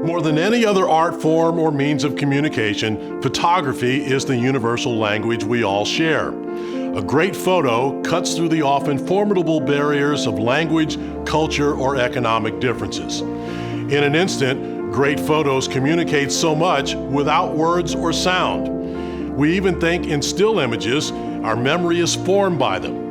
More than any other art form or means of communication, photography is the universal language we all share. A great photo cuts through the often formidable barriers of language, culture, or economic differences. In an instant, great photos communicate so much without words or sound. We even think in still images, our memory is formed by them.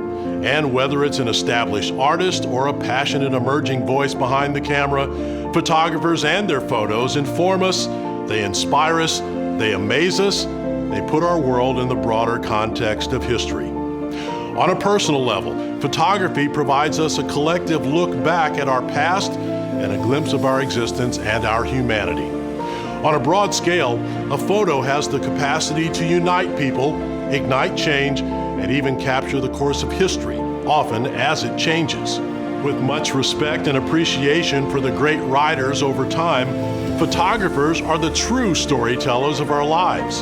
And whether it's an established artist or a passionate emerging voice behind the camera, photographers and their photos inform us, they inspire us, they amaze us, they put our world in the broader context of history. On a personal level, photography provides us a collective look back at our past and a glimpse of our existence and our humanity. On a broad scale, a photo has the capacity to unite people, ignite change, and even capture the course of history, often as it changes. With much respect and appreciation for the great writers over time, photographers are the true storytellers of our lives.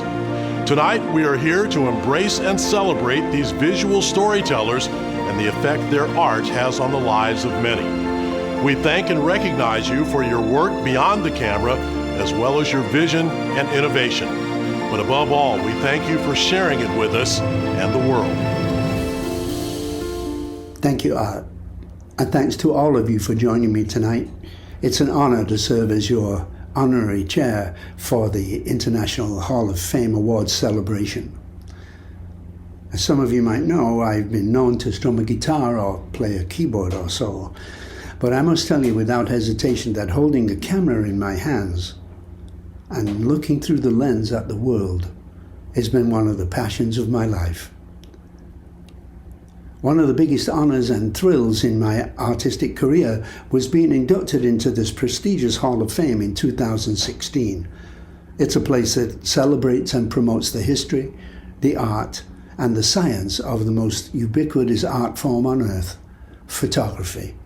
Tonight, we are here to embrace and celebrate these visual storytellers and the effect their art has on the lives of many. We thank and recognize you for your work beyond the camera, as well as your vision and innovation. But above all, we thank you for sharing it with us and the world. Thank you, Art. And thanks to all of you for joining me tonight. It's an honor to serve as your honorary chair for the International Hall of Fame Awards celebration. As some of you might know, I've been known to strum a guitar or play a keyboard or so. But I must tell you without hesitation that holding a camera in my hands and looking through the lens at the world has been one of the passions of my life. One of the biggest honors and thrills in my artistic career was being inducted into this prestigious Hall of Fame in 2016. It's a place that celebrates and promotes the history, the art, and the science of the most ubiquitous art form on earth, photography.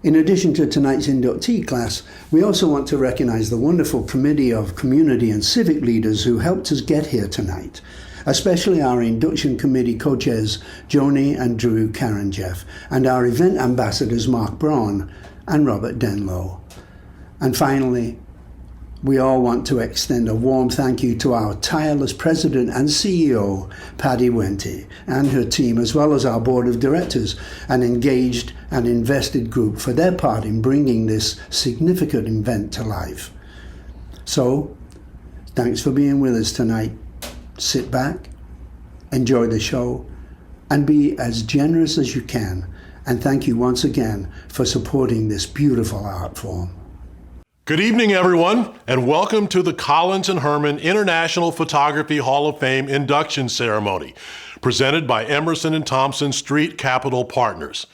In addition to tonight's inductee class, we also want to recognize the wonderful committee of community and civic leaders who helped us get here tonight, especially our induction committee co-chairs Joni and Drew Karanjeff, and our event ambassadors Mark Braun and Robert Denlow. And finally, we all want to extend a warm thank you to our tireless president and CEO, Paddy Wente, and her team, as well as our board of directors, an engaged and invested group for their part in bringing this significant event to life. So, thanks for being with us tonight. Sit back, enjoy the show, and be as generous as you can. And thank you once again for supporting this beautiful art form. Good evening, everyone, and welcome to the Collins and Herman International Photography Hall of Fame Induction Ceremony, presented by Emerson & Thompson Street Capital Partners.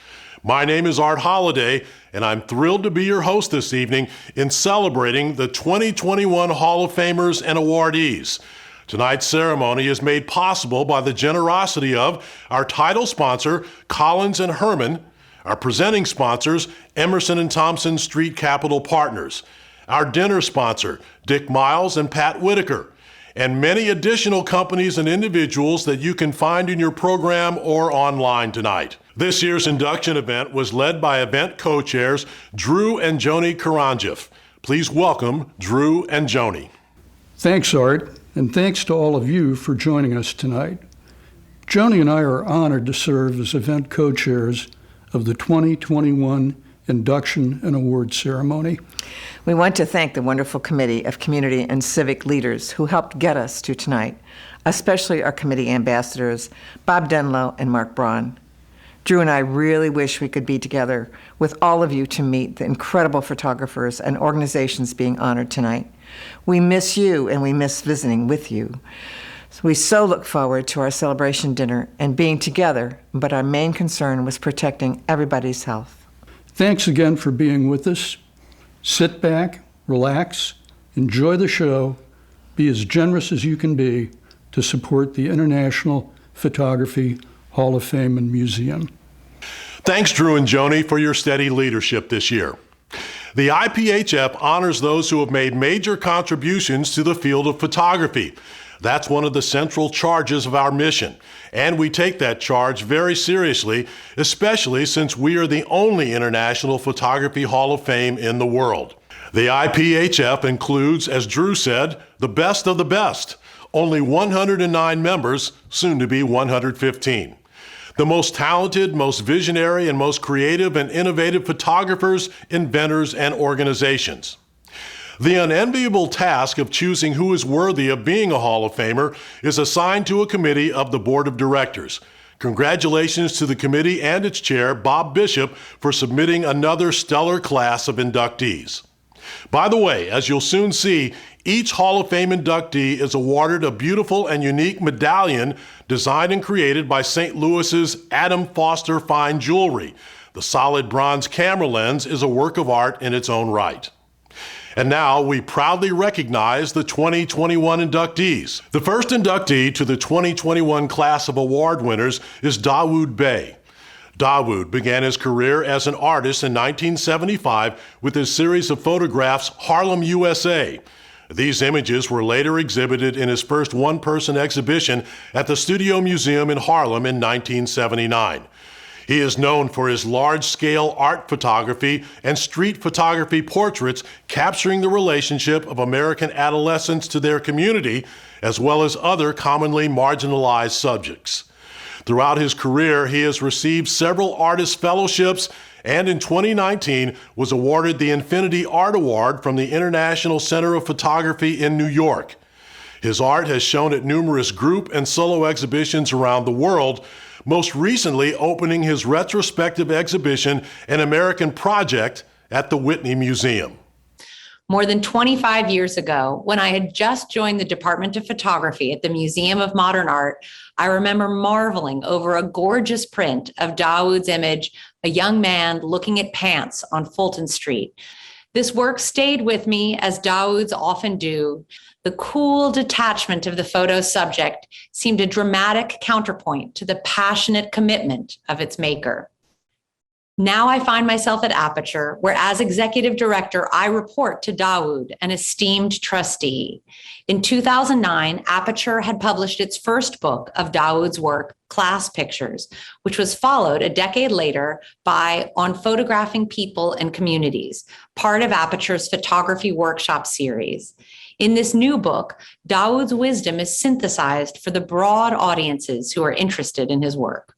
My name is Art Holliday, and I'm thrilled to be your host this evening in celebrating the 2021 Hall of Famers and awardees. Tonight's ceremony is made possible by the generosity of our title sponsor, Collins and Herman, our presenting sponsors, Emerson & Thompson Street Capital Partners, our dinner sponsor, Dick Miles and Pat Whitaker, and many additional companies and individuals that you can find in your program or online tonight. This year's induction event was led by event co-chairs Drew and Joni Karanjeff. Please welcome Drew and Joni. Thanks, Art, and thanks to all of you for joining us tonight. Joni and I are honored to serve as event co-chairs of the 2021 Induction and Award Ceremony. We want to thank the wonderful committee of community and civic leaders who helped get us to tonight, especially our committee ambassadors, Bob Denlow and Mark Braun. Drew and I really wish we could be together with all of you to meet the incredible photographers and organizations being honored tonight. We miss you and we miss visiting with you. We so look forward to our celebration dinner and being together, but our main concern was protecting everybody's health. Thanks again for being with us. Sit back, relax, enjoy the show, be as generous as you can be to support the International Photography Hall of Fame and Museum. Thanks, Drew and Joni, for your steady leadership this year. The IPHF honors those who have made major contributions to the field of photography. That's one of the central charges of our mission, and we take that charge very seriously, especially since we are the only International Photography Hall of Fame in the world. The IPHF includes, as Drew said, the best of the best. Only 109 members, soon to be 115. The most talented, most visionary, and most creative and innovative photographers, inventors, and organizations. The unenviable task of choosing who is worthy of being a Hall of Famer is assigned to a committee of the Board of Directors. Congratulations to the committee and its chair, Bob Bishop, for submitting another stellar class of inductees. By the way, as you'll soon see, each Hall of Fame inductee is awarded a beautiful and unique medallion designed and created by St. Louis's Adam Foster Fine Jewelry. The solid bronze camera lens is a work of art in its own right. And now we proudly recognize the 2021 inductees. The first inductee to the 2021 class of award winners is Dawoud Bey. Dawoud began his career as an artist in 1975 with his series of photographs, Harlem, USA. These images were later exhibited in his first one-person exhibition at the Studio Museum in Harlem in 1979. He is known for his large-scale art photography and street photography portraits capturing the relationship of American adolescents to their community, as well as other commonly marginalized subjects. Throughout his career, he has received several artist fellowships and in 2019 was awarded the Infinity Art Award from the International Center of Photography in New York. His art has shown at numerous group and solo exhibitions around the world, most recently opening his retrospective exhibition, An American Project, at the Whitney Museum. More than 25 years ago, when I had just joined the Department of Photography at the Museum of Modern Art, I remember marveling over a gorgeous print of Dawoud's image, a young man looking at pants on Fulton Street. This work stayed with me, as Dawoud's often do. The cool detachment of the photo subject seemed a dramatic counterpoint to the passionate commitment of its maker. Now I find myself at Aperture, where as executive director, I report to Dawoud, an esteemed trustee. In 2009, Aperture had published its first book of Dawoud's work, Class Pictures, which was followed a decade later by On Photographing People and Communities, part of Aperture's photography workshop series. In this new book, Dawoud's wisdom is synthesized for the broad audiences who are interested in his work.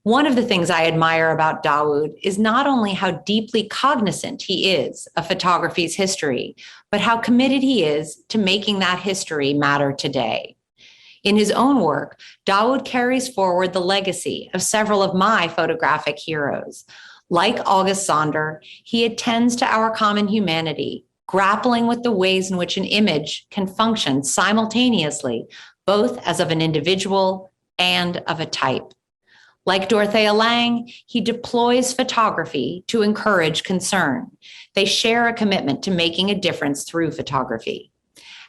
One of the things I admire about Dawoud is not only how deeply cognizant he is of photography's history, but how committed he is to making that history matter today. In his own work, Dawoud carries forward the legacy of several of my photographic heroes. Like August Sonder, he attends to our common humanity, grappling with the ways in which an image can function simultaneously, both as of an individual and of a type. Like Dorothea Lange, he deploys photography to encourage concern. They share a commitment to making a difference through photography.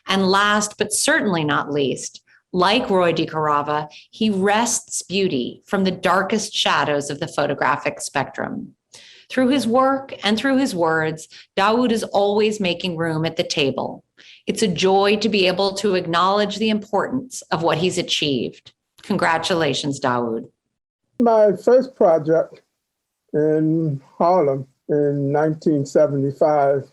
And last, but certainly not least, like Roy DeCarava, he wrests beauty from the darkest shadows of the photographic spectrum. Through his work and through his words, Dawoud is always making room at the table. It's a joy to be able to acknowledge the importance of what he's achieved. Congratulations, Dawoud. My first project in Harlem in 1975,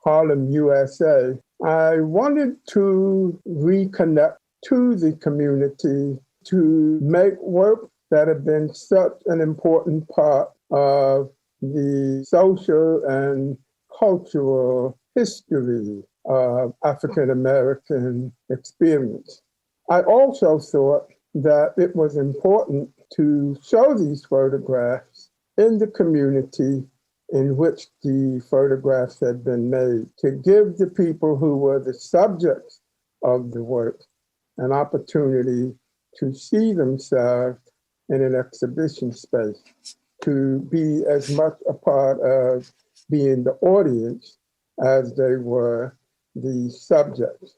Harlem, USA, I wanted to reconnect to the community to make work that had been such an important part of the social and cultural history of African American experience. I also thought that it was important to show these photographs in the community in which the photographs had been made, to give the people who were the subjects of the work an opportunity to see themselves in an exhibition space, to be as much a part of being the audience as they were the subjects.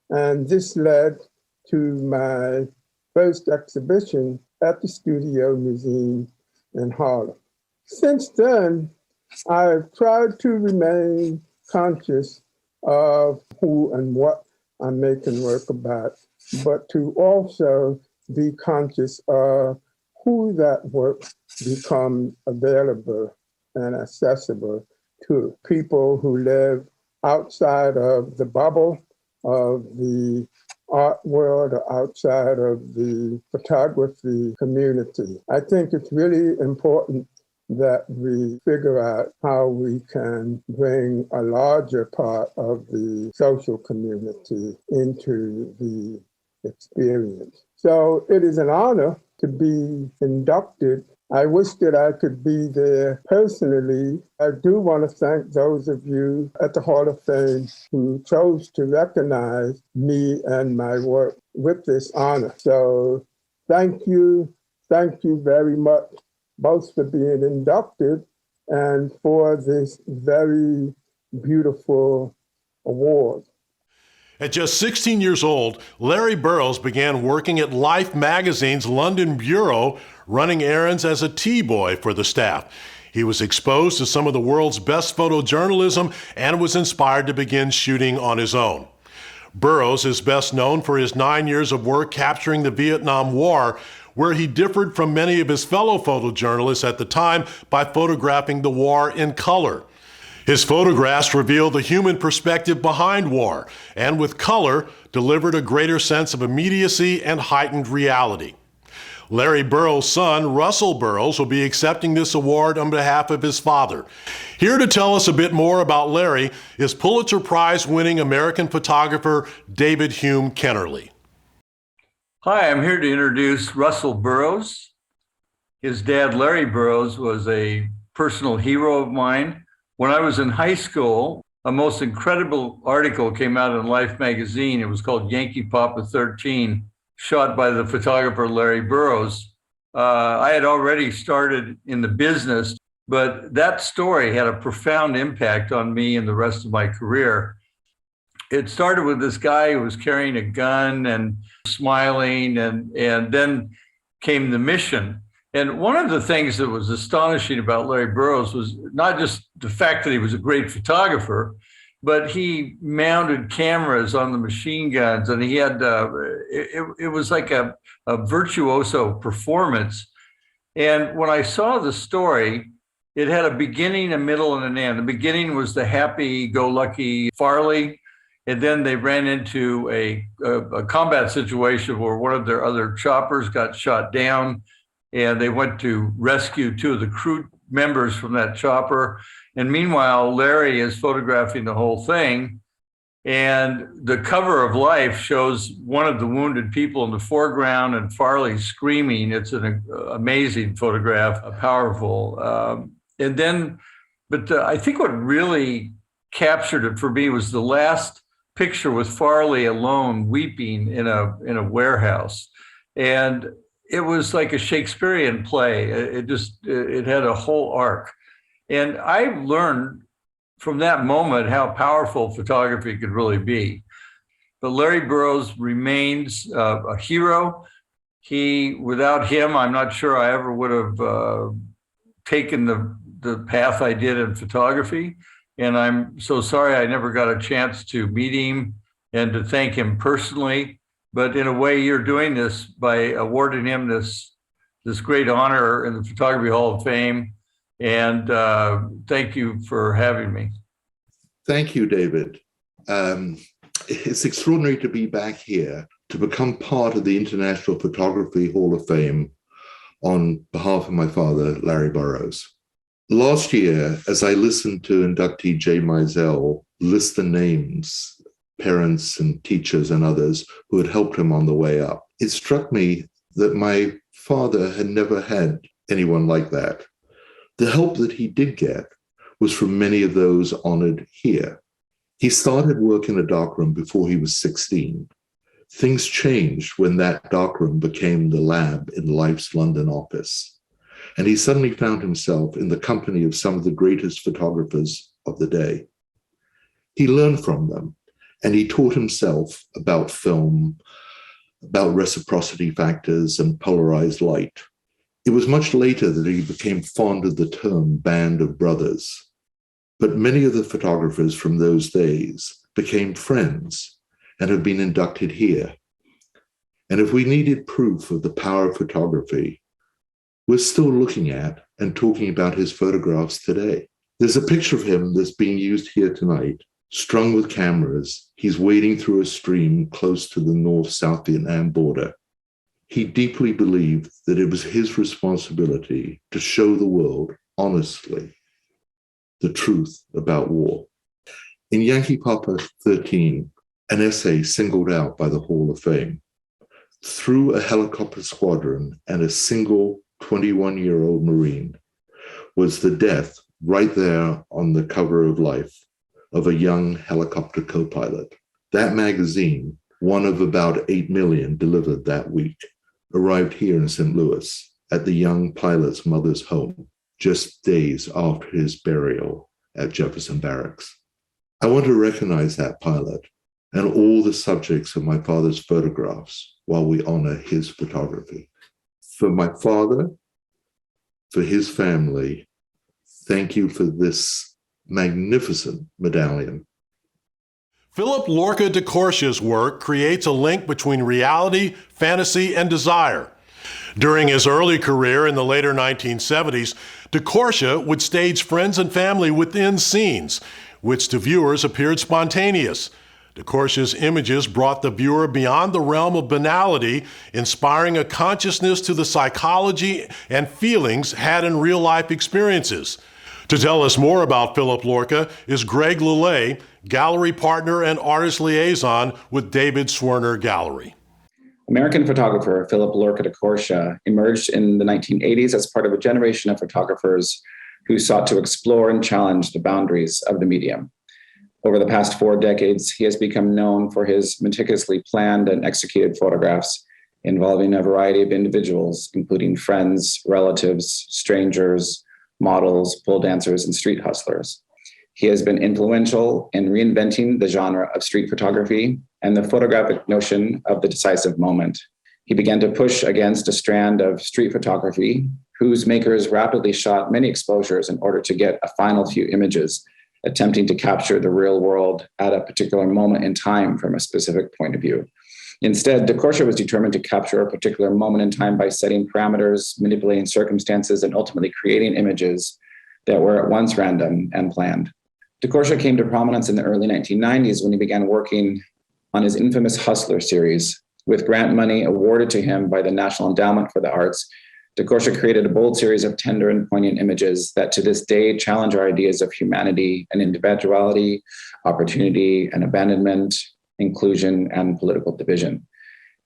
And this led to my first exhibition at the Studio Museum in Harlem. Since then, I've tried to remain conscious of who and what I'm making work about, but to also be conscious of who that work becomes available and accessible to people who live outside of the bubble of the art world or outside of the photography community. I think it's really important that we figure out how we can bring a larger part of the social community into the experience. So it is an honor to be inducted. I wish that I could be there personally. I do want to thank those of you at the Hall of Fame who chose to recognize me and my work with this honor. So thank you very much, both for being inducted and for this very beautiful award. At just 16 years old, Larry Burrows began working at Life magazine's London bureau, running errands as a tea boy for the staff. He was exposed to some of the world's best photojournalism and was inspired to begin shooting on his own. Burrows is best known for his 9 years of work capturing the Vietnam War, where he differed from many of his fellow photojournalists at the time by photographing the war in color. His photographs reveal the human perspective behind war, and with color, delivered a greater sense of immediacy and heightened reality. Larry Burrows' son, Russell Burrows, will be accepting this award on behalf of his father. Here to tell us a bit more about Larry is Pulitzer Prize-winning American photographer David Hume Kennerly. Hi, I'm here to introduce Russell Burrows. His dad, Larry Burrows, was a personal hero of mine. When I was in high school, a most incredible article came out in Life magazine. It was called Yankee Papa 13, shot by the photographer Larry Burrows. I had already started in the business, but that story had a profound impact on me and the rest of my career. It started with this guy who was carrying a gun and smiling, and then came the mission. And one of the things that was astonishing about Larry Burrows was not just the fact that he was a great photographer, but he mounted cameras on the machine guns, and he had, it was like a virtuoso performance. And when I saw the story, it had a beginning, a middle, and an end. The beginning was the happy-go-lucky Farley, and then they ran into a combat situation where one of their other choppers got shot down, and they went to rescue two of the crew members from that chopper. And meanwhile, Larry is photographing the whole thing. And the cover of Life shows one of the wounded people in the foreground and Farley screaming. It's an amazing photograph, powerful. I think what really captured it for me was the last picture with Farley alone weeping in a warehouse. And it was like a Shakespearean play. It had a whole arc. And I learned from that moment how powerful photography could really be. But Larry Burrows remains a hero. Without him, I'm not sure I ever would have taken the path I did in photography. And I'm so sorry I never got a chance to meet him and to thank him personally. But in a way, you're doing this by awarding him this great honor in the Photography Hall of Fame. And thank you for having me. Thank you, David. It's extraordinary to be back here to become part of the International Photography Hall of Fame on behalf of my father, Larry Burrows. Last year, as I listened to inductee Jay Mizell list the names, parents and teachers and others who had helped him on the way up, it struck me that my father had never had anyone like that. The help that he did get was from many of those honored here. He started work in a darkroom before he was 16. Things changed when that darkroom became the lab in Life's London office. And he suddenly found himself in the company of some of the greatest photographers of the day. He learned from them, and he taught himself about film, about reciprocity factors and polarized light. It was much later that he became fond of the term band of brothers. But many of the photographers from those days became friends and have been inducted here. And if we needed proof of the power of photography, we're still looking at and talking about his photographs today. There's a picture of him that's being used here tonight, strung with cameras. He's wading through a stream close to the North-South Vietnam border. He deeply believed that it was his responsibility to show the world, honestly, the truth about war. In Yankee Papa 13, an essay singled out by the Hall of Fame, through a helicopter squadron and a single 21-year-old Marine, was the death right there on the cover of Life of a young helicopter co-pilot. That magazine, one of about 8 million delivered that week, arrived here in St. Louis at the young pilot's mother's home, just days after his burial at Jefferson Barracks. I want to recognize that pilot and all the subjects of my father's photographs while we honor his photography. For my father, for his family, thank you for this magnificent medallion. Philip-Lorca diCorcia's work creates a link between reality, fantasy, and desire. During his early career in the later 1970s, diCorcia would stage friends and family within scenes, which to viewers appeared spontaneous. diCorcia's images brought the viewer beyond the realm of banality, inspiring a consciousness to the psychology and feelings had in real-life experiences. To tell us more about Philip-Lorca is Greg Lillet, gallery partner and artist liaison with David Swerner Gallery. American photographer Philip-Lorca diCorcia emerged in the 1980s as part of a generation of photographers who sought to explore and challenge the boundaries of the medium. Over the past 4 decades, he has become known for his meticulously planned and executed photographs involving a variety of individuals, including friends, relatives, strangers, models, pole dancers, and street hustlers. He has been influential in reinventing the genre of street photography and the photographic notion of the decisive moment. He began to push against a strand of street photography whose makers rapidly shot many exposures in order to get a final few images, attempting to capture the real world at a particular moment in time from a specific point of view. Instead, diCorcia was determined to capture a particular moment in time by setting parameters, manipulating circumstances, and ultimately creating images that were at once random and planned. diCorcia came to prominence in the early 1990s when he began working on his infamous Hustler series. With grant money awarded to him by the National Endowment for the Arts, diCorcia created a bold series of tender and poignant images that to this day challenge our ideas of humanity and individuality, opportunity and abandonment, inclusion, and political division.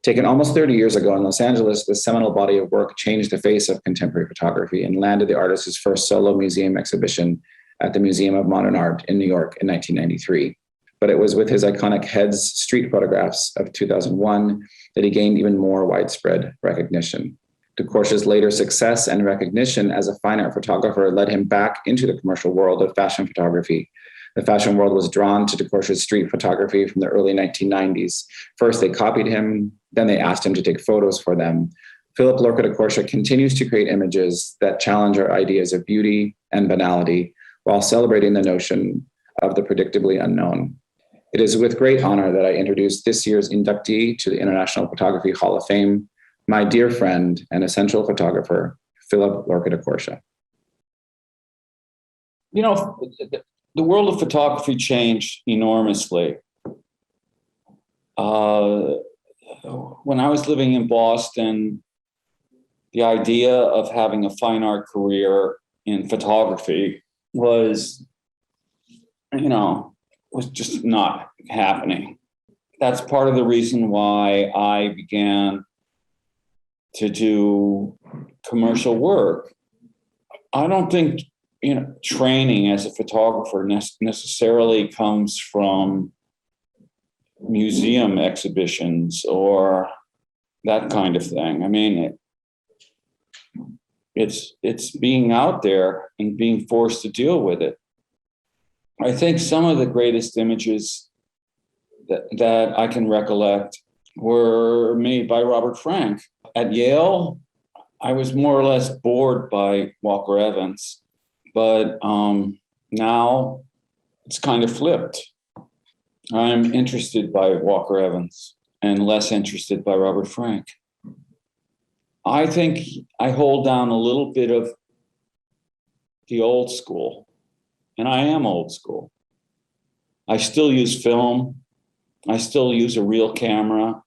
Taken almost 30 years ago in Los Angeles, this seminal body of work changed the face of contemporary photography and landed the artist's first solo museum exhibition at the Museum of Modern Art in New York in 1993. But it was with his iconic Heads street photographs of 2001 that he gained even more widespread recognition. diCorcia's later success and recognition as a fine art photographer led him back into the commercial world of fashion photography. The fashion world was drawn to diCorcia's street photography from the early 1990s. First, they copied him, then they asked him to take photos for them. Philip-Lorca diCorcia continues to create images that challenge our ideas of beauty and banality while celebrating the notion of the predictably unknown. It is with great honor that I introduce this year's inductee to the International Photography Hall of Fame, my dear friend and essential photographer, Philip-Lorca diCorcia. You know, the world of photography changed enormously. When I was living in Boston, the idea of having a fine art career in photography was just not happening. That's part of the reason why I began to do commercial work. I don't think training as a photographer necessarily comes from museum exhibitions or that kind of thing. I mean, it's being out there and being forced to deal with it. I think some of the greatest images that I can recollect were made by Robert Frank. At Yale, I was more or less bored by Walker Evans. But now it's kind of flipped. I'm interested by Walker Evans and less interested by Robert Frank. I think I hold down a little bit of the old school and I am old school. I still use film. I still use a real camera.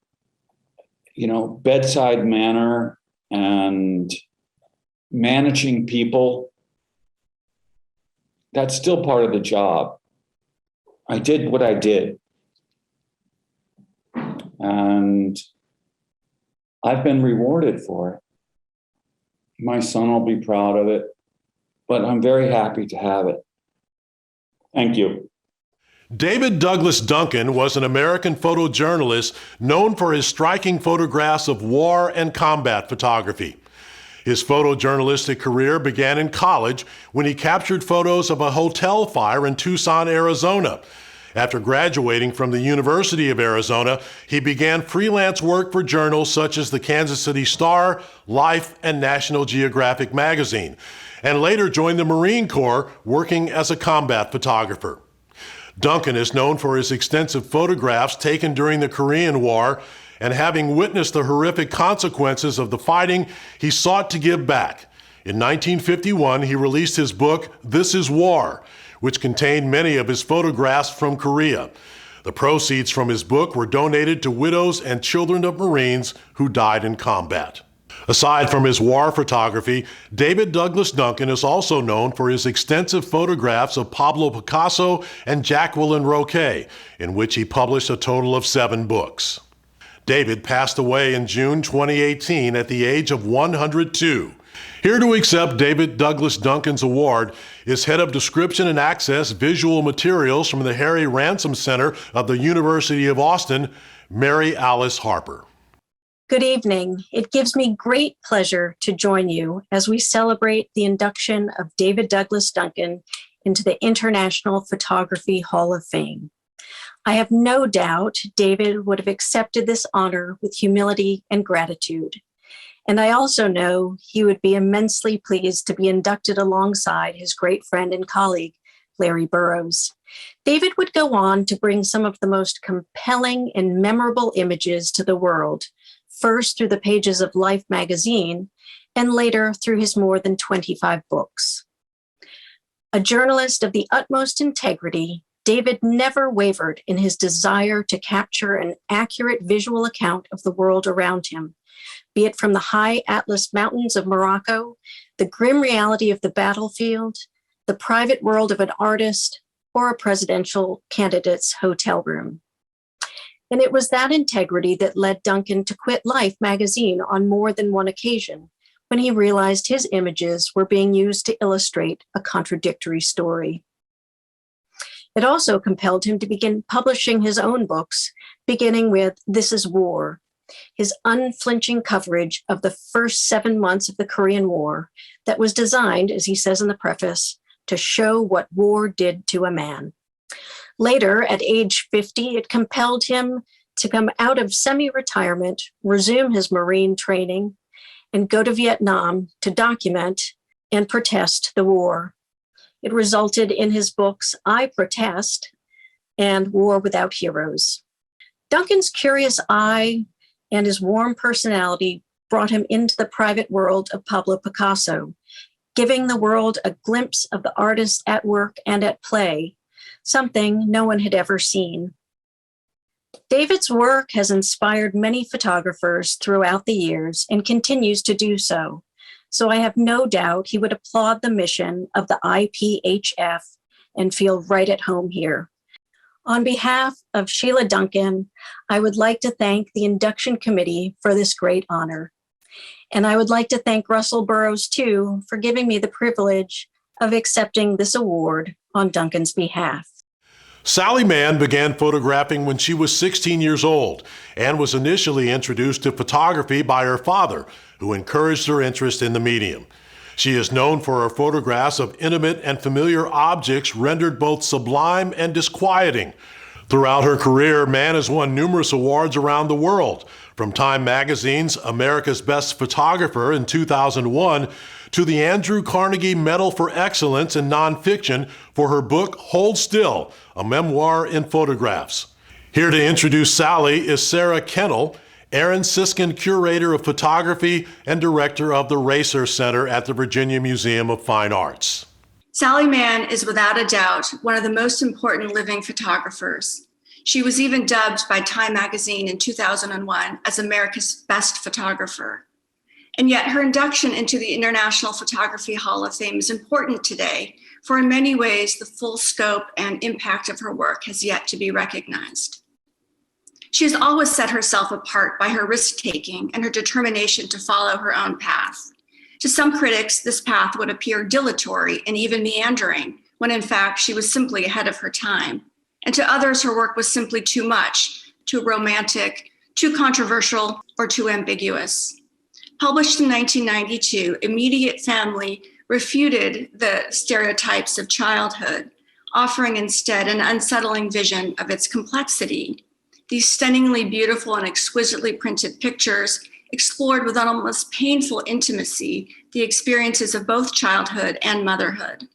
Bedside manner and managing people, that's still part of the job. I did what I did. And I've been rewarded for it. My son will be proud of it, but I'm very happy to have it. Thank you. David Douglas Duncan was an American photojournalist known for his striking photographs of war and combat photography. His photojournalistic career began in college when he captured photos of a hotel fire in Tucson, Arizona. After graduating from the University of Arizona, he began freelance work for journals such as the Kansas City Star, Life, and National Geographic magazine, and later joined the Marine Corps working as a combat photographer. Duncan is known for his extensive photographs taken during the Korean War, and having witnessed the horrific consequences of the fighting, he sought to give back. In 1951, he released his book, This is War, which contained many of his photographs from Korea. The proceeds from his book were donated to widows and children of Marines who died in combat. Aside from his war photography, David Douglas Duncan is also known for his extensive photographs of Pablo Picasso and Jacqueline Roquet, in which he published a total of 7 books. David passed away in June 2018 at the age of 102. Here to accept David Douglas Duncan's award is Head of Description and Access Visual Materials from the Harry Ransom Center of the University of Austin, Mary Alice Harper. Good evening. It gives me great pleasure to join you as we celebrate the induction of David Douglas Duncan into the International Photography Hall of Fame. I have no doubt David would have accepted this honor with humility and gratitude. And I also know he would be immensely pleased to be inducted alongside his great friend and colleague, Larry Burrows. David would go on to bring some of the most compelling and memorable images to the world, first through the pages of Life magazine, and later through his more than 25 books. A journalist of the utmost integrity, David never wavered in his desire to capture an accurate visual account of the world around him, be it from the high Atlas Mountains of Morocco, the grim reality of the battlefield, the private world of an artist, or a presidential candidate's hotel room. And it was that integrity that led Duncan to quit Life magazine on more than one occasion when he realized his images were being used to illustrate a contradictory story. It also compelled him to begin publishing his own books, beginning with This is War, his unflinching coverage of the first 7 months of the Korean War that was designed, as he says in the preface, to show what war did to a man. Later, at age 50, it compelled him to come out of semi-retirement, resume his Marine training, and go to Vietnam to document and protest the war. It resulted in his books, I Protest and War Without Heroes. Duncan's curious eye and his warm personality brought him into the private world of Pablo Picasso, giving the world a glimpse of the artist at work and at play, something no one had ever seen. David's work has inspired many photographers throughout the years and continues to do so. So I have no doubt he would applaud the mission of the IPHF and feel right at home here. On behalf of Sheila Duncan, I would like to thank the induction committee for this great honor. And I would like to thank Russell Burrows, too, for giving me the privilege of accepting this award on Duncan's behalf. Sally Mann began photographing when she was 16 years old and was initially introduced to photography by her father, who encouraged her interest in the medium. She is known for her photographs of intimate and familiar objects rendered both sublime and disquieting. Throughout her career, Mann has won numerous awards around the world, from Time Magazine's America's Best Photographer in 2001 to the Andrew Carnegie Medal for Excellence in Nonfiction for her book Hold Still, a memoir in photographs. Here to introduce Sally is Sarah KENNEL, Aaron Siskin Curator of Photography and Director of the Racer Center at the Virginia Museum of Fine Arts. Sally Mann is without a doubt one of the most important living photographers. She was even dubbed by Time magazine in 2001 as America's best photographer. And yet her induction into the International Photography Hall of Fame is important today, for in many ways, the full scope and impact of her work has yet to be recognized. She has always set herself apart by her risk-taking and her determination to follow her own path. To some critics, this path would appear dilatory and even meandering, when in fact she was simply ahead of her time. And to others, her work was simply too much, too romantic, too controversial, or too ambiguous. Published in 1992, Immediate Family refuted the stereotypes of childhood, offering instead an unsettling vision of its complexity. These stunningly beautiful and exquisitely printed pictures explored with almost painful intimacy the experiences of both childhood and motherhood.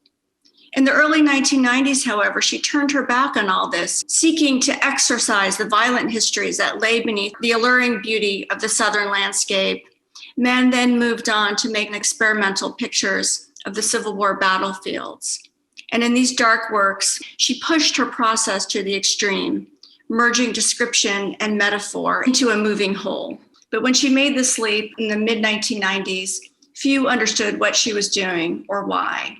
In the early 1990s, however, she turned her back on all this, seeking to exorcise the violent histories that lay beneath the alluring beauty of the Southern landscape. Mann then moved on to make experimental pictures of the Civil War battlefields. And in these dark works, she pushed her process to the extreme, merging description and metaphor into a moving whole. But when she made this leap in the mid-1990s, few understood what she was doing or why.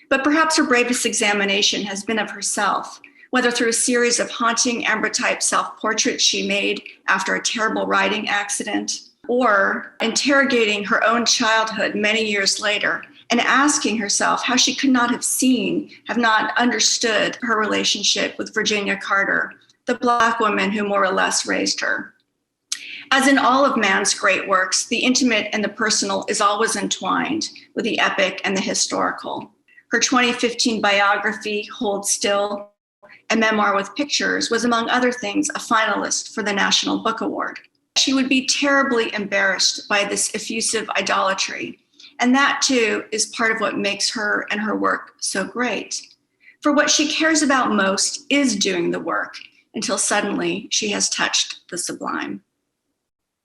But perhaps her bravest examination has been of herself, whether through a series of haunting ambrotype self-portraits she made after a terrible riding accident, or interrogating her own childhood many years later and asking herself how she could not have seen, have not understood her relationship with Virginia Carter, the Black woman who more or less raised her. As in all of Mann's great works, the intimate and the personal is always entwined with the epic and the historical. Her 2015 biography, Hold Still, a memoir with pictures, was among other things a finalist for the National Book Award. She would be terribly embarrassed by this effusive idolatry, and that too is part of what makes her and her work so great. For what she cares about most is doing the work, until suddenly she has touched the sublime.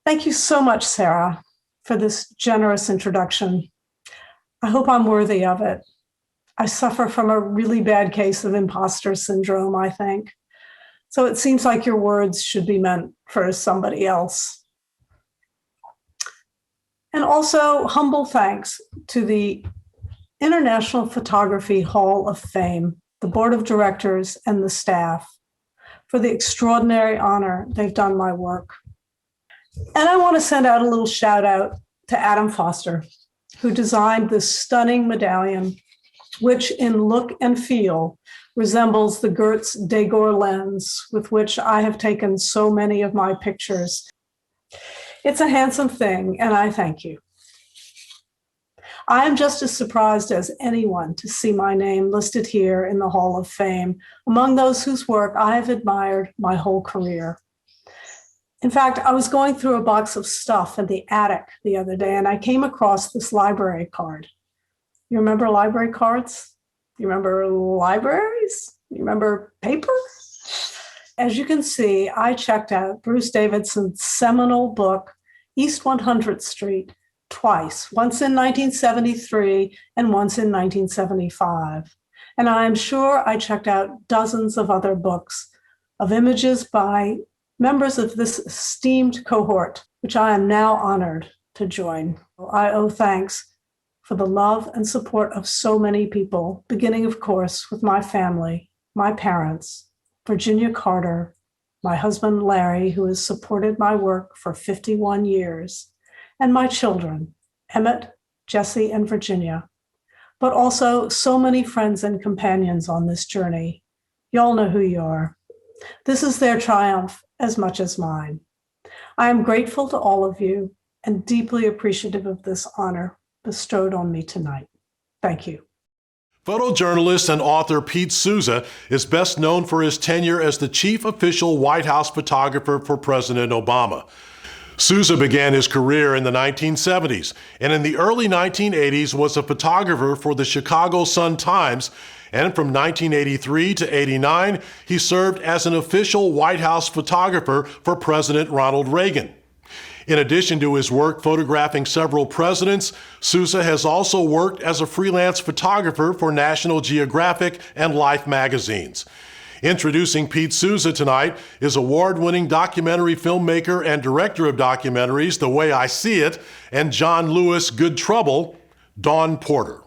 Thank you so much, Sarah, for this generous introduction. I hope I'm worthy of it. I suffer from a really bad case of imposter syndrome, I think. So it seems like your words should be meant for somebody else. And also humble thanks to the International Photography Hall of Fame, the board of directors and the staff for the extraordinary honor they've done my work. And I want to send out a little shout out to Adam Foster, who designed this stunning medallion, which in look and feel resembles the Goertz Degor lens with which I have taken so many of my pictures. It's a handsome thing, and I thank you. I am just as surprised as anyone to see my name listed here in the Hall of Fame, among those whose work I have admired my whole career. In fact, I was going through a box of stuff in the attic the other day, and I came across this library card. You remember library cards? You remember libraries? You remember paper? As you can see, I checked out Bruce Davidson's seminal book, East 100th Street, twice, once in 1973 and once in 1975. And I am sure I checked out dozens of other books of images by members of this esteemed cohort, which I am now honored to join. I owe thanks for the love and support of so many people, beginning, of course, with my family, my parents, Virginia Carter, my husband, Larry, who has supported my work for 51 years, and my children, Emmett, Jesse, and Virginia, but also so many friends and companions on this journey. Y'all know who you are. This is their triumph as much as mine. I am grateful to all of you and deeply appreciative of this honor bestowed on me tonight. Thank you. Photojournalist and author Pete Souza is best known for his tenure as the chief official White House photographer for President Obama. Souza began his career in the 1970s and in the early 1980s was a photographer for the Chicago Sun-Times, and from 1983 to 89, he served as an official White House photographer for President Ronald Reagan. In addition to his work photographing several presidents, Souza has also worked as a freelance photographer for National Geographic and Life magazines. Introducing Pete Souza tonight is award-winning documentary filmmaker and director of documentaries The Way I See It and John Lewis Good Trouble, Dawn Porter.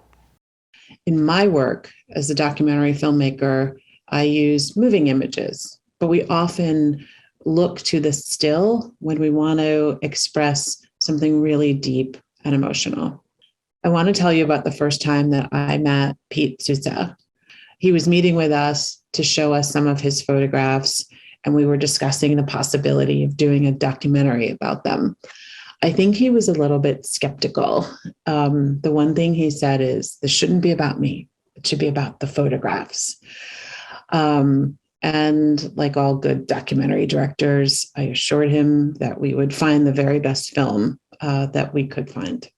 In my work as a documentary filmmaker, I use moving images, but we often look to the still when we want to express something really deep and emotional. I want to tell you about the first time that I met Pete Souza. He was meeting with us to show us some of his photographs, and we were discussing the possibility of doing a documentary about them. I think he was a little bit skeptical. The one thing he said is, this shouldn't be about me. It should be about the photographs. And like all good documentary directors, I assured him that we would find the very best film that we could find.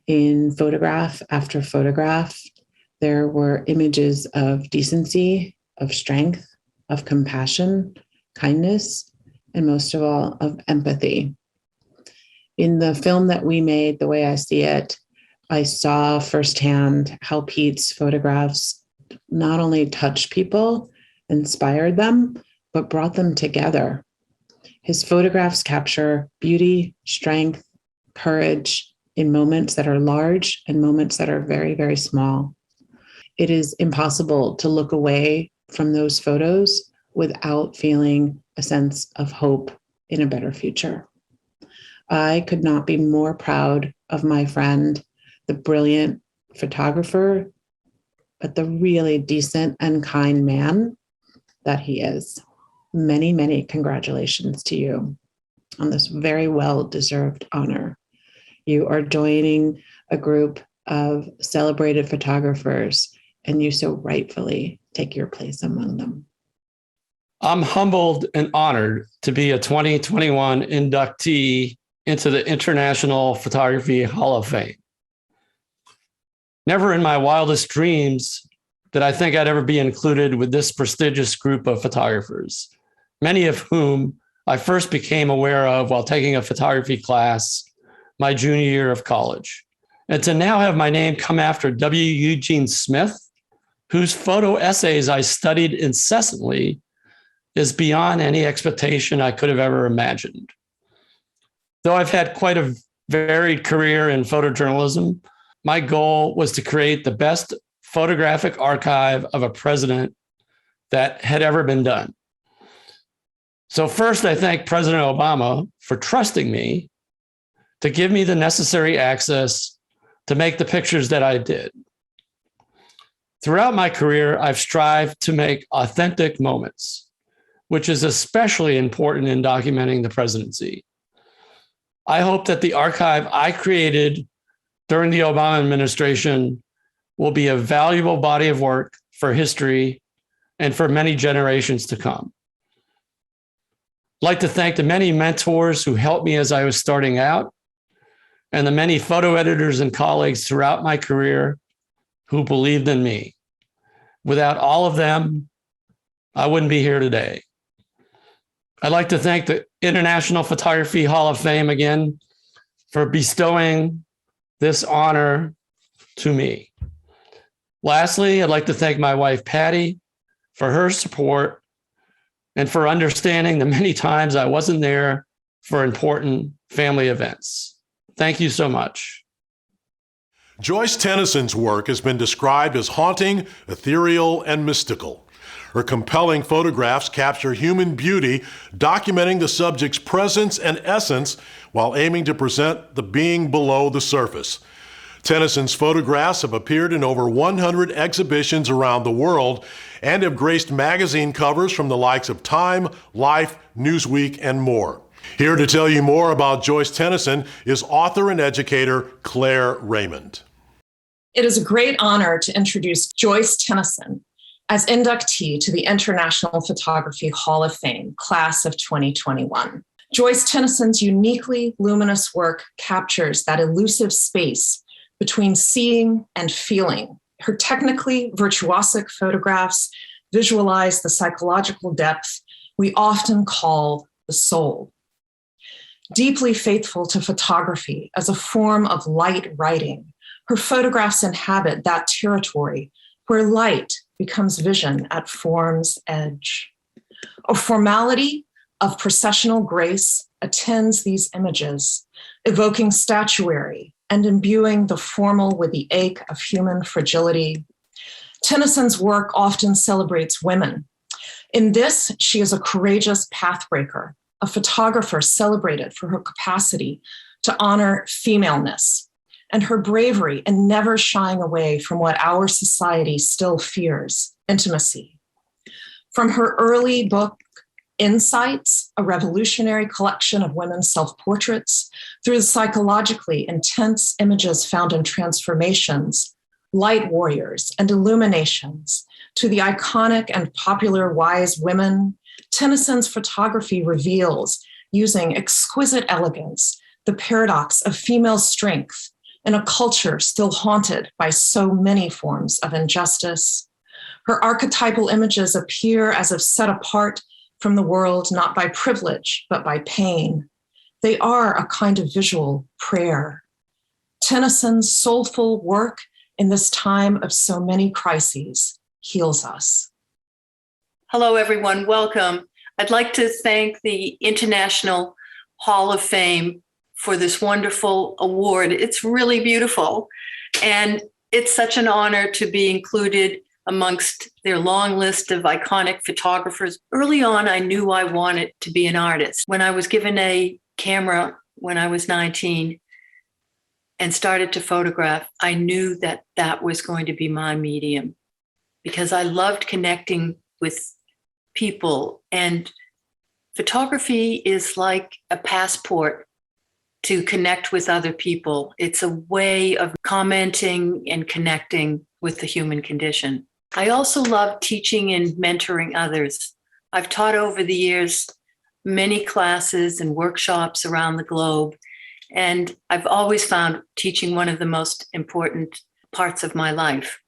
In photograph after photograph, there were images of decency, of strength, of compassion, kindness, and most of all, of empathy. In the film that we made, The Way I See It, I saw firsthand how Pete's photographs not only touched people, inspired them, but brought them together. His photographs capture beauty, strength, courage in moments that are large and moments that are very, very small. It is impossible to look away from those photos without feeling a sense of hope in a better future. I could not be more proud of my friend, the brilliant photographer, but the really decent and kind man that he is. Many, many congratulations to you on this very well-deserved honor. You are joining a group of celebrated photographers, and you so rightfully take your place among them. I'm humbled and honored to be a 2021 inductee into the International Photography Hall of Fame. Never in my wildest dreams did I think I'd ever be included with this prestigious group of photographers, many of whom I first became aware of while taking a photography class my junior year of college. And to now have my name come after W. Eugene Smith, whose photo essays I studied incessantly, is beyond any expectation I could have ever imagined. Though I've had quite a varied career in photojournalism, my goal was to create the best photographic archive of a president that had ever been done. So first, I thank President Obama for trusting me to give me the necessary access to make the pictures that I did. Throughout my career, I've strived to make authentic moments, which is especially important in documenting the presidency. I hope that the archive I created during the Obama administration will be a valuable body of work for history and for many generations to come. I'd like to thank the many mentors who helped me as I was starting out, and the many photo editors and colleagues throughout my career who believed in me. Without all of them, I wouldn't be here today. I'd like to thank the International Photography Hall of Fame again for bestowing this honor to me. Lastly, I'd like to thank my wife, Patty, for her support and for understanding the many times I wasn't there for important family events. Thank you so much. Joyce Tenneson's work has been described as haunting, ethereal, and mystical. Her compelling photographs capture human beauty, documenting the subject's presence and essence while aiming to present the being below the surface. Tenneson's photographs have appeared in over 100 exhibitions around the world and have graced magazine covers from the likes of Time, Life, Newsweek, and more. Here to tell you more about Joyce Tenneson is author and educator Claire Raymond. It is a great honor to introduce Joyce Tenneson as inductee to the International Photography Hall of Fame, class of 2021. Joyce Tenneson's uniquely luminous work captures that elusive space between seeing and feeling. Her technically virtuosic photographs visualize the psychological depth we often call the soul. Deeply faithful to photography as a form of light writing, her photographs inhabit that territory where light becomes vision at form's edge. A formality of processional grace attends these images, evoking statuary and imbuing the formal with the ache of human fragility. Tennyson's work often celebrates women. In this, she is a courageous pathbreaker, a photographer celebrated for her capacity to honor femaleness and her bravery in never shying away from what our society still fears, intimacy. From her early book, Insights, a revolutionary collection of women's self-portraits, through the psychologically intense images found in Transformations, Light Warriors, and Illuminations, to the iconic and popular Wise Women, Tennyson's photography reveals, using exquisite elegance, the paradox of female strength in a culture still haunted by so many forms of injustice. Her archetypal images appear as if set apart from the world, not by privilege, but by pain. They are a kind of visual prayer. Tennyson's soulful work in this time of so many crises heals us. Hello, everyone. Welcome. I'd like to thank the International Hall of Fame for this wonderful award. It's really beautiful. And it's such an honor to be included amongst their long list of iconic photographers. Early on, I knew I wanted to be an artist. When I was given a camera when I was 19 and started to photograph, I knew that that was going to be my medium because I loved connecting with people. And photography is like a passport to connect with other people. It's a way of commenting and connecting with the human condition. I also love teaching and mentoring others. I've taught over the years many classes and workshops around the globe, and I've always found teaching one of the most important parts of my life.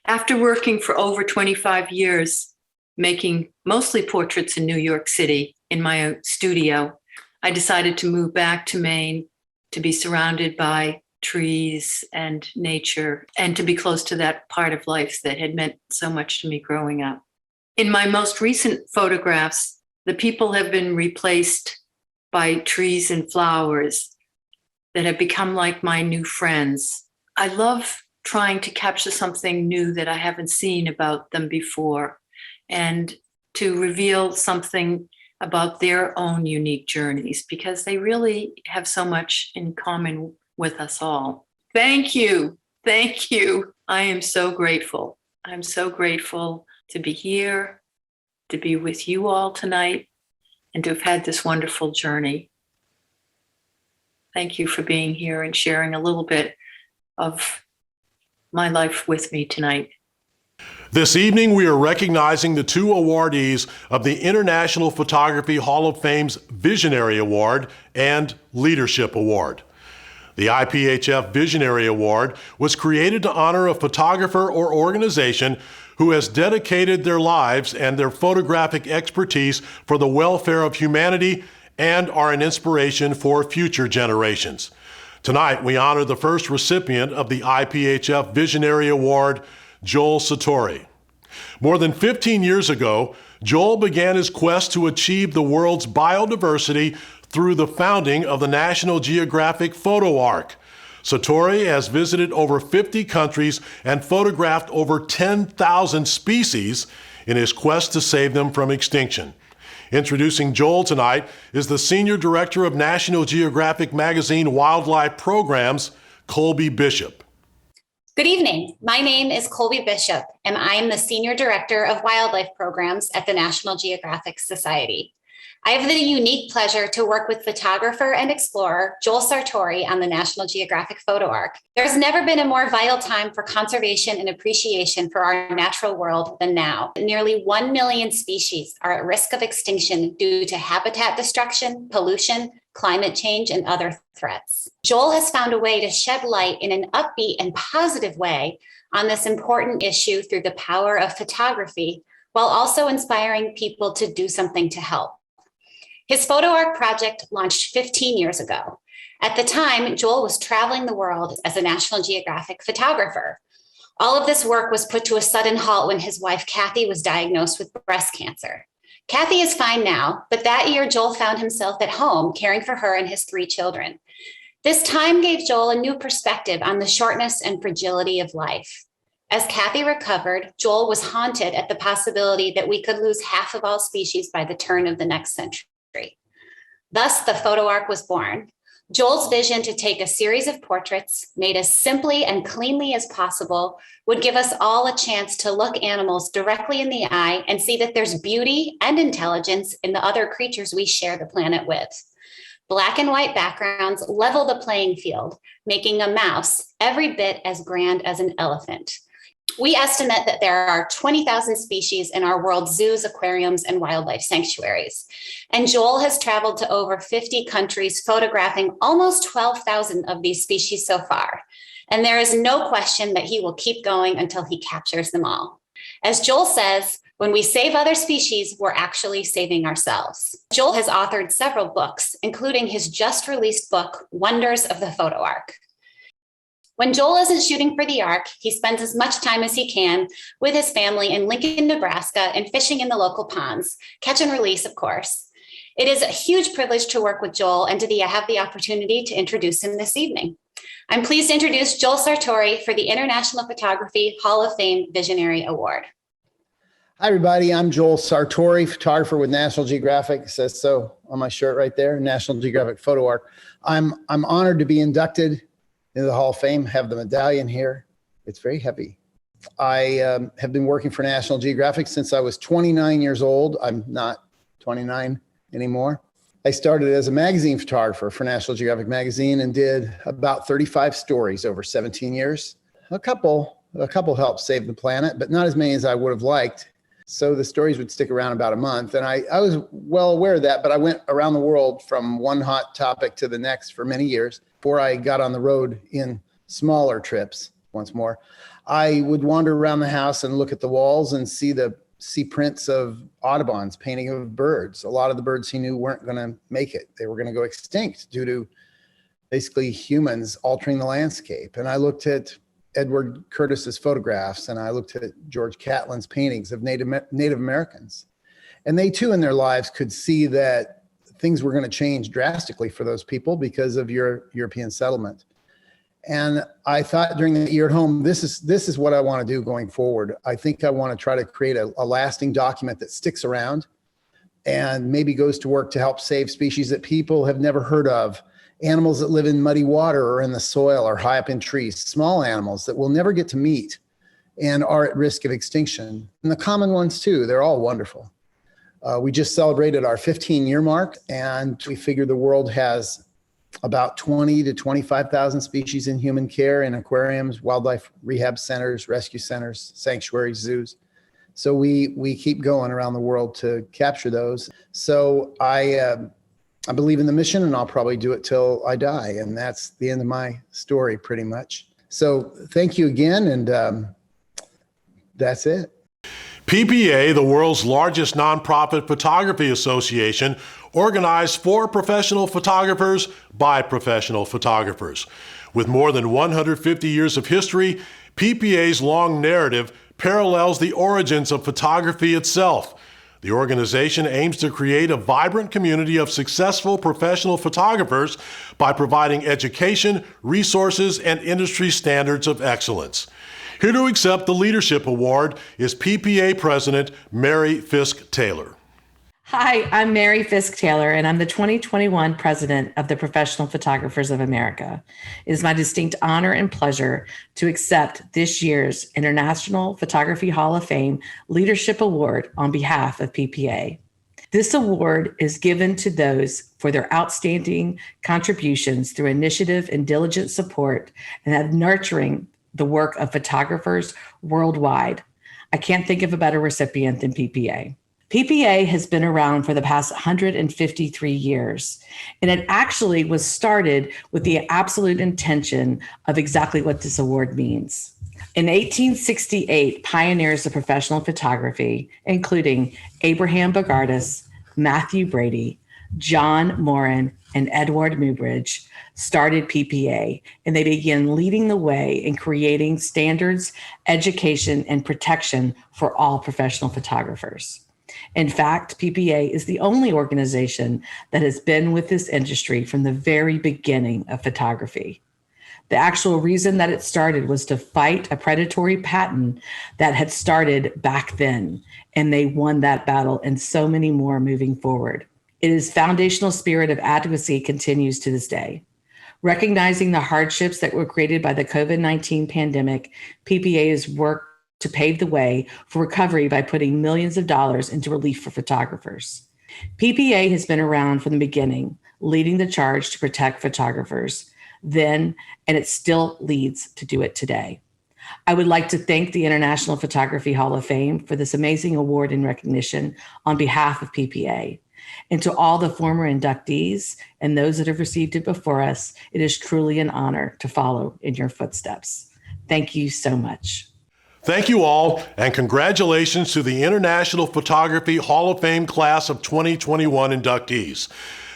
After working for over 25 years, making mostly portraits in New York City in my own studio, I decided to move back to Maine to be surrounded by trees and nature, and to be close to that part of life that had meant so much to me growing up. In my most recent photographs, the people have been replaced by trees and flowers that have become like my new friends. I love trying to capture something new that I haven't seen about them before, and to reveal something about their own unique journeys, because they really have so much in common with us all. Thank you. Thank you. I am so grateful. I'm so grateful to be here, to be with you all tonight, and to have had this wonderful journey. Thank you for being here and sharing a little bit of my life with me tonight. This evening, we are recognizing the two awardees of the International Photography Hall of Fame's Visionary Award and Leadership Award. The IPHF Visionary Award was created to honor a photographer or organization who has dedicated their lives and their photographic expertise for the welfare of humanity and are an inspiration for future generations. Tonight, we honor the first recipient of the IPHF Visionary Award, Joel Sartore. More than 15 years ago, Joel began his quest to achieve the world's biodiversity through the founding of the National Geographic Photo Ark. Sartore has visited over 50 countries and photographed over 10,000 species in his quest to save them from extinction. Introducing Joel tonight is the Senior Director of National Geographic Magazine Wildlife Programs, Colby Bishop. Good evening. My name is Colby Bishop, and I am the Senior Director of Wildlife Programs at the National Geographic Society. I have the unique pleasure to work with photographer and explorer Joel Sartore on the National Geographic Photo Ark. There's never been a more vital time for conservation and appreciation for our natural world than now. Nearly 1 million species are at risk of extinction due to habitat destruction, pollution, climate change, and other threats. Joel has found a way to shed light in an upbeat and positive way on this important issue through the power of photography, while also inspiring people to do something to help. His photo arc project launched 15 years ago. At the time, Joel was traveling the world as a National Geographic photographer. All of this work was put to a sudden halt when his wife, Kathy, was diagnosed with breast cancer. Kathy is fine now, but that year, Joel found himself at home caring for her and his 3 children. This time gave Joel a new perspective on the shortness and fragility of life. As Kathy recovered, Joel was haunted at the possibility that we could lose half of all species by the turn of the next century. Thus, the photo arc was born. Joel's vision to take a series of portraits made as simply and cleanly as possible would give us all a chance to look animals directly in the eye and see that there's beauty and intelligence in the other creatures we share the planet with. Black and white backgrounds level the playing field, making a mouse every bit as grand as an elephant. We estimate that there are 20,000 species in our world's zoos, aquariums, and wildlife sanctuaries. And Joel has traveled to over 50 countries, photographing almost 12,000 of these species so far. And there is no question that he will keep going until he captures them all. As Joel says, when we save other species, we're actually saving ourselves. Joel has authored several books, including his just released book, Wonders of the Photo Arc. When Joel isn't shooting for the arc, he spends as much time as he can with his family in Lincoln, Nebraska, and fishing in the local ponds, catch and release, of course. It is a huge privilege to work with Joel and to have the opportunity to introduce him this evening. I'm pleased to introduce Joel Sartore for the International Photography Hall of Fame Visionary Award. Hi, everybody. I'm Joel Sartore, photographer with National Geographic. It says so on my shirt right there, National Geographic Photo Arc. I'm honored to be inducted into the Hall of Fame, have the medallion here. It's very heavy. I have been working for National Geographic since I was 29 years old. I'm not 29 anymore. I started as a magazine photographer for National Geographic magazine and did about 35 stories over 17 years. A couple helped save the planet, but not as many as I would have liked. So the stories would stick around about a month. And I was well aware of that, but I went around the world from one hot topic to the next for many years before I got on the road in smaller trips once more. I would wander around the house and look at the walls and see prints of Audubon's painting of birds. A lot of the birds he knew weren't going to make it. They were going to go extinct due to basically humans altering the landscape. And I looked at Edward Curtis's photographs, and I looked at George Catlin's paintings of Native Americans. And they too in their lives could see that things were going to change drastically for those people because of European settlement. And I thought during the year at home, this is what I want to do going forward. I think I want to try to create a lasting document that sticks around and maybe goes to work to help save species that people have never heard of. Animals that live in muddy water or in the soil or high up in trees, small animals that we'll never get to meet and are at risk of extinction. And the common ones too, they're all wonderful. We just celebrated our 15-year mark, and we figure the world has about 20 to 25,000 species in human care in aquariums, wildlife rehab centers, rescue centers, sanctuaries, zoos. So we keep going around the world to capture those. So I believe in the mission, and I'll probably do it till I die. And that's the end of my story pretty much. So thank you again. And that's it. PPA, the world's largest nonprofit photography association, organized for professional photographers by professional photographers. With more than 150 years of history, PPA's long narrative parallels the origins of photography itself. The organization aims to create a vibrant community of successful professional photographers by providing education, resources, and industry standards of excellence. Here to accept the Leadership Award is PPA President Mary FISK-TAYLOR. Hi, I'm Mary FISK-TAYLOR, and I'm the 2021 President of the Professional Photographers of America. It is my distinct honor and pleasure to accept this year's International Photography Hall of Fame Leadership Award on behalf of PPA. This award is given to those for their outstanding contributions through initiative and diligent support and nurturing the work of photographers worldwide. I can't think of a better recipient than PPA. PPA has been around for the past 153 years, and it actually was started with the absolute intention of exactly what this award means. In 1868, pioneers of professional photography, including Abraham Bogardus, Matthew Brady, John Moran and Edward Mubridge, started PPA, and they began leading the way in creating standards, education, and protection for all professional photographers. In fact, PPA is the only organization that has been with this industry from the very beginning of photography. The actual reason that it started was to fight a predatory patent that had started back then, and they won that battle and so many more moving forward. Its foundational spirit of advocacy continues to this day. Recognizing the hardships that were created by the COVID-19 pandemic, PPA has worked to pave the way for recovery by putting millions of dollars into relief for photographers. PPA has been around from the beginning, leading the charge to protect photographers then, and it still leads to do it today. I would like to thank the International Photography Hall of Fame for this amazing award and recognition on behalf of PPA. And to all the former inductees and those that have received it before us, it is truly an honor to follow in your footsteps. Thank you so much. Thank you all, and congratulations to the International Photography Hall of Fame class of 2021 inductees.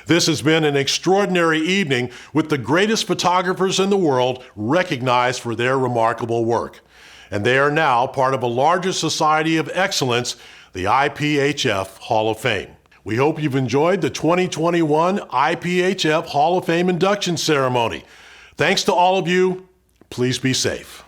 This has been an extraordinary evening with the greatest photographers in the world recognized for their remarkable work. And they are now part of a larger society of excellence, the IPHF Hall of Fame. We hope you've enjoyed the 2021 IPHF Hall of Fame induction ceremony. Thanks to all of you. Please be safe.